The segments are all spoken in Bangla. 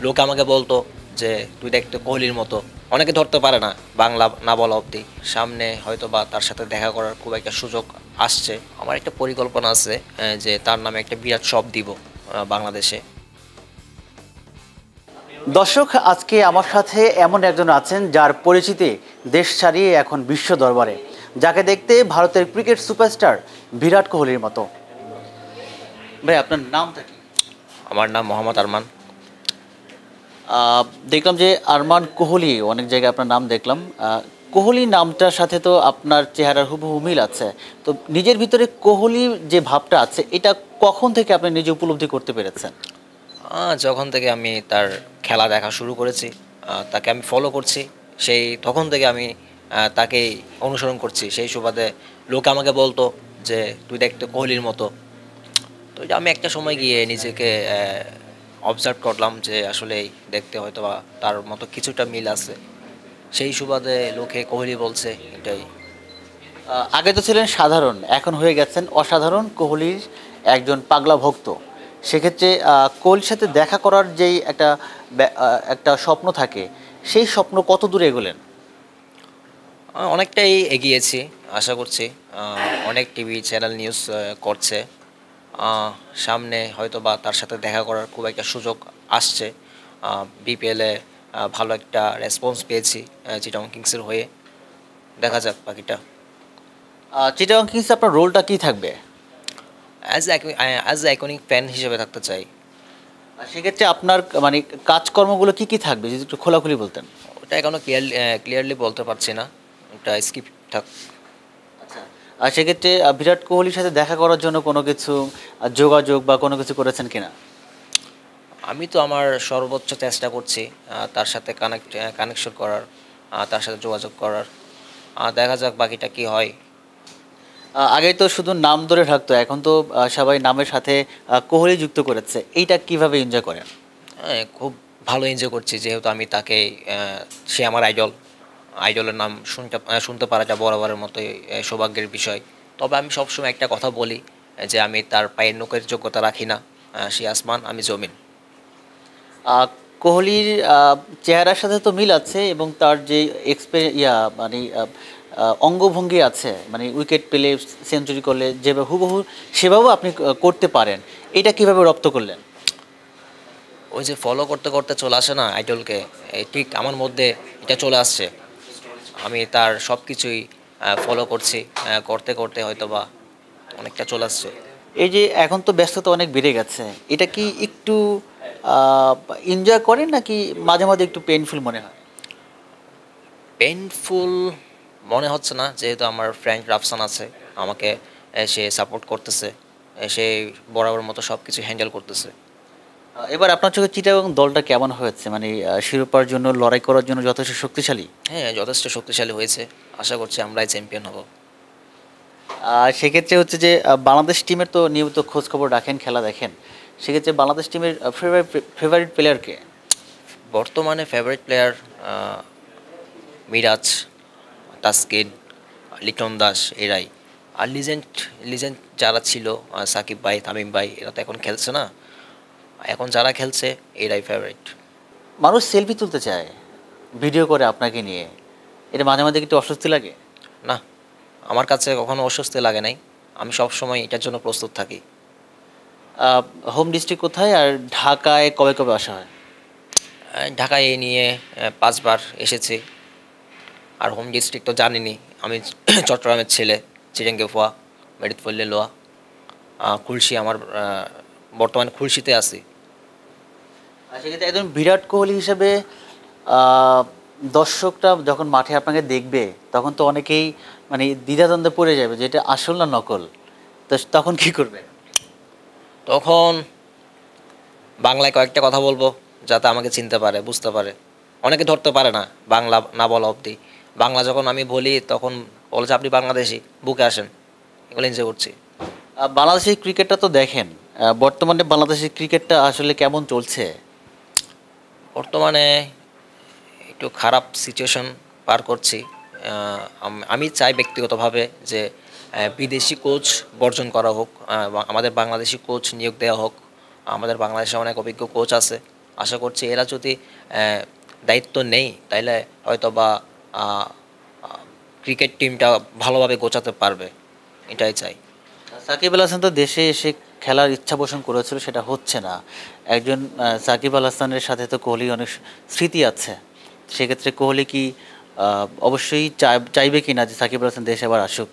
লোকে আমাকে বলতো যে তুই দেখতে কোহলির মতো, অনেকে ধরতে পারে না বাংলা না বলা অবধি। সামনে হয়তো বা তার সাথে দেখা করার খুব একটা সুযোগ আসছে। আমার একটা পরিকল্পনা আছে যে তার নামে একটা বিরাট শপ দিব বাংলাদেশে। দর্শক, আজকে আমার সাথে এমন একজন আছেন যার পরিচিতি দেশ ছাড়িয়ে এখন বিশ্ব দরবারে, যাকে দেখতে ভারতের ক্রিকেট সুপারস্টার বিরাট কোহলির মতো। ভাই, আপনার নামটা কি? আমার নাম মোহাম্মদ আরমান। দেখলাম যে আরমান কোহলি, অনেক জায়গায় আপনার নাম দেখলাম। কোহলি নামটার সাথে তো আপনার চেহারার হুবহু মিল আছে। তো নিজের ভিতরে কোহলির যে ভাবটা আছে, এটা কখন থেকে আপনি নিজে উপলব্ধি করতে পেরেছেন? যখন থেকে আমি তার খেলা দেখা শুরু করেছি, তাকে আমি ফলো করছি, সেই তখন থেকে আমি তাকেই অনুসরণ করছি। সেই সুবাদে লোক আমাকে বলতো যে তুই দেখতে কোহলির মতো। তো আমি একটা সময় গিয়ে নিজেকে অবজার্ভ করলাম যে আসলেই দেখতে হয়তো বা তার মতো কিছুটা মিল আছে। সেই সুবাদে লোকে কোহলি বলছে, এটাই। আগে তো ছিলেন সাধারণ, এখন হয়ে গেছেন অসাধারণ কোহলির একজন পাগলা ভক্ত। সেক্ষেত্রে কোহলির সাথে দেখা করার যেই একটা স্বপ্ন থাকে, সেই স্বপ্ন কত দূরে এগোলেন? অনেকটাই এগিয়েছি, আশা করছি। অনেক টিভি চ্যানেল নিউজ করছে। সামনে হয়তো বা তার সাথে দেখা করার খুব একটা সুযোগ আসছে। বিপিএলে ভালো একটা রেসপন্স পেয়েছি চিটাগং কিংসের হয়ে। দেখা যাক বাকিটা। চিটাগং কিংসে আপনার রোলটা কী থাকবে? অ্যাজ আইকনিক ফ্যান হিসেবে থাকতে চাই। সেক্ষেত্রে আপনার মানে কাজকর্মগুলো কি কি থাকবে, যদি একটু খোলাখুলি বলতেন। ওটা এখনও ক্লিয়ারলি বলতে পারছি না, ওটা স্কিপ থাক। আচ্ছা, আর সেক্ষেত্রে বিরাট কোহলির সাথে দেখা করার জন্য কোনো কিছু যোগাযোগ বা কোনো কিছু করেছেন কিনা? আমি তো আমার সর্বোচ্চ চেষ্টা করছি তার সাথে কানেকশন করার, তার সাথে যোগাযোগ করার। দেখা যাক বাকিটা কি হয়। আগে তো শুধু নাম ধরে থাকতো, এখন তো সবাই নামের সাথে কোহলি যুক্ত করেছে। এইটা কিভাবে এনজয় করেন? হ্যাঁ, খুব ভালো এনজয় করছি, যেহেতু আমি তাকে সে আমার আইডলের নাম শুনতে পারাটা বরাবরের মতোই সৌভাগ্যের বিষয়। তবে আমি সবসময় একটা কথা বলি যে আমি তার পায়ের নখের যোগ্যতা রাখি না। সে আসমান, আমি জমিন। কোহলির চেহারার সাথে তো মিল আছে, এবং তার যে মানে অঙ্গভঙ্গি আছে, মানে উইকেট পেলে, সেঞ্চুরি করলে যেভাবে হুবহু সেভাবেও আপনি করতে পারেন। এটা কিভাবে রপ্ত করলেন? ওই যে ফলো করতে করতে চলে আসে না আইডলকে, ঠিক আমার মধ্যে এটা চলে আসছে। আমি তার সব কিছুই ফলো করছি, করতে করতে হয়তো বা অনেকটা চলে আসছে। এই যে এখন তো ব্যস্ততা অনেক বেড়ে গেছে, এটা কি একটু এনজয় করেন, নাকি মাঝে মাঝে একটু পেইনফুল মনে হয়? পেইনফুল মনে হচ্ছে না, যেহেতু আমার ফ্রেন্ড রাফসান আছে, আমাকে সে সাপোর্ট করতেছে, সে বরাবর মতো সব কিছু হ্যান্ডেল করতেছে। এবার আপনার চোখে চিটাগং দলটা কেমন হয়েছে? মানে শিরোপার জন্য লড়াই করার জন্য যথেষ্ট শক্তিশালী? হ্যাঁ, যথেষ্ট শক্তিশালী হয়েছে, আশা করছি আমরাই চ্যাম্পিয়ন হব। আর সেক্ষেত্রে হচ্ছে যে বাংলাদেশ টিমের তো নিয়মিত খোঁজ খবর রাখেন, খেলা দেখেন। সেক্ষেত্রে বাংলাদেশ টিমের ফেভারিট প্লেয়ারকে? বর্তমানে ফেভারিট প্লেয়ার মিরাজ, তাসকিন, লিটন দাস, এরাই। আর লিজেন্ড লিজেন্ড যারা ছিল, সাকিব ভাই, তামিম ভাই, এরা তো এখন খেলছে না। এখন যারা খেলছে এরাই ফেভারিট। মানুষ সেলফি তুলতে চায়, ভিডিও করে আপনাকে নিয়ে। এটা মাঝে মাঝে একটু অস্বস্তি লাগে? না, আমার কাছে কখনো অস্বস্তি লাগে নাই। আমি সবসময় এটার জন্য প্রস্তুত থাকি। হোম ডিস্ট্রিক্ট কোথায়, আর ঢাকায় কবে কবে আসা হয়? ঢাকায় এই নিয়ে 5 বার এসেছি। আর হোম ডিস্ট্রিক্ট তো জানিনি, আমি চট্টগ্রামের ছেলে, চিরেঙ্গে ফুয়া, মেরিতপল্লী লোয়া, খুলশি। আমার বর্তমানে খুলশিতে আছি। আর সেক্ষেত্রে একজন বিরাট কোহলি হিসেবে আহ, দর্শকরা যখন মাঠে আপনাকে দেখবে, তখন তো অনেকেই মানে দ্বিধাদ্বন্দ্বে পড়ে যাবে যে এটা আসল না নকল। তো তখন কি করবে? তখন বাংলায় কয়েকটা কথা বলবো, যাতে আমাকে চিনতে পারে, বুঝতে পারে। অনেকে ধরতে পারে না বাংলা না বলা অবধি। বাংলা যখন আমি বলি তখন বলে যে আপনি বাংলাদেশি, বুকে আসেন। এগুলো এনজয় করছি। বাংলাদেশের ক্রিকেটটা তো দেখেন, বর্তমানে বাংলাদেশের ক্রিকেটটা আসলে কেমন চলছে? বর্তমানে একটু খারাপ সিচুয়েশন পার করছি। আমি চাই ব্যক্তিগতভাবে যে বিদেশি কোচ বর্জন করা হোক, আমাদের বাংলাদেশি কোচ নিয়োগ দেওয়া হোক। আমাদের বাংলাদেশে অনেক অভিজ্ঞ কোচ আছে, আশা করছি এরা যদি দায়িত্ব নেই তাইলে হয়তো বা ক্রিকেট টিমটা ভালোভাবে গোছাতে পারবে, এটাই চাই। সাকিব আল হাসান তো দেশে এসে খেলার ইচ্ছা পোষণ করেছিল, সেটা হচ্ছে না। একজন সাকিব আল হাসানের সাথে তো কোহলি অনেক স্মৃতি আছে। সেক্ষেত্রে কোহলি কি অবশ্যই চাইবে কি না যে সাকিব আল হাসান দেশে আবার আসুক?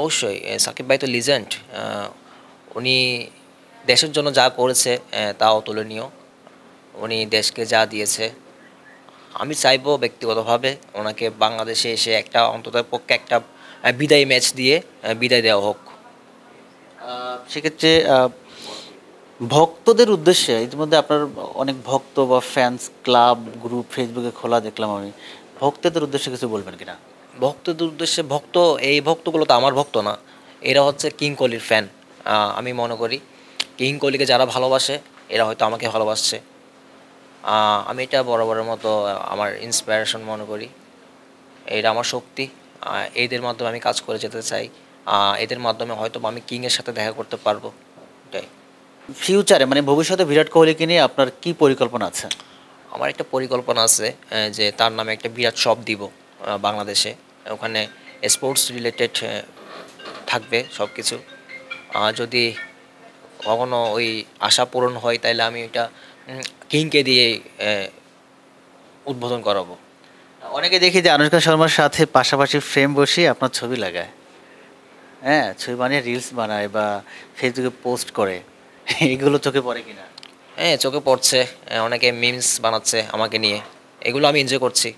অবশ্যই সাকিব ভাই তো লিজেন্ড। উনি দেশের জন্য যা করেছে তা অতুলনীয়। উনি দেশকে যা দিয়েছে, আমি চাইবো ব্যক্তিগতভাবে ওনাকে বাংলাদেশে এসে একটা অন্তত পক্ষে একটা বিদায়ী ম্যাচ দিয়ে বিদায় দেওয়া হোক। সেক্ষেত্রে ভক্তদের উদ্দেশ্যে ইতিমধ্যে আপনার অনেক ভক্ত বা ফ্যান্স ক্লাব গ্রুপ ফেসবুকে খোলা দেখলাম আমি, ভক্তদের উদ্দেশ্যে কিছু বলবেন কিনা? ভক্তদের উদ্দেশ্যে এই ভক্তগুলো তো আমার ভক্ত না, এরা হচ্ছে কিং কোহলির ফ্যান। আমি মনে করি কিং কোহলিকে যারা ভালোবাসে এরা হয়তো আমাকে ভালোবাসছে। আমি এটা বরাবরের মতো আমার ইন্সপিরেশন মনে করি, এটা আমার শক্তি। এদের মাধ্যমে আমি কাজ করে যেতে চাই। এদের মাধ্যমে হয়তো আমি কিংয়ের সাথে দেখা করতে পারবো, এটাই। ফিউচারে মানে ভবিষ্যতে বিরাট কোহলিকে নিয়ে আপনার কি পরিকল্পনা আছে? আমার একটা পরিকল্পনা আছে যে তার নামে একটা বিরাট শপ দিব বাংলাদেশে। ওখানে স্পোর্টস রিলেটেড থাকবে সব কিছু। যদি কখনো ওই আশা পূরণ হয় তাহলে আমি ওইটা কিংকে দিয়ে উদ্বোধন করাবো। অনেকে দেখি যে আনুশকা শর্মার সাথে পাশাপাশি ফ্রেম বসিয়ে আপনার ছবি লাগায়, হ্যাঁ, ছবি বানিয়ে রিলস বানায় বা ফেসবুকে পোস্ট করে, এগুলো চোখে পড়ে কিনা? হ্যাঁ, চোখে পড়ছে। অনেকে মিমস বানাচ্ছে আমাকে নিয়ে, এগুলো আমি এনজয় করছি।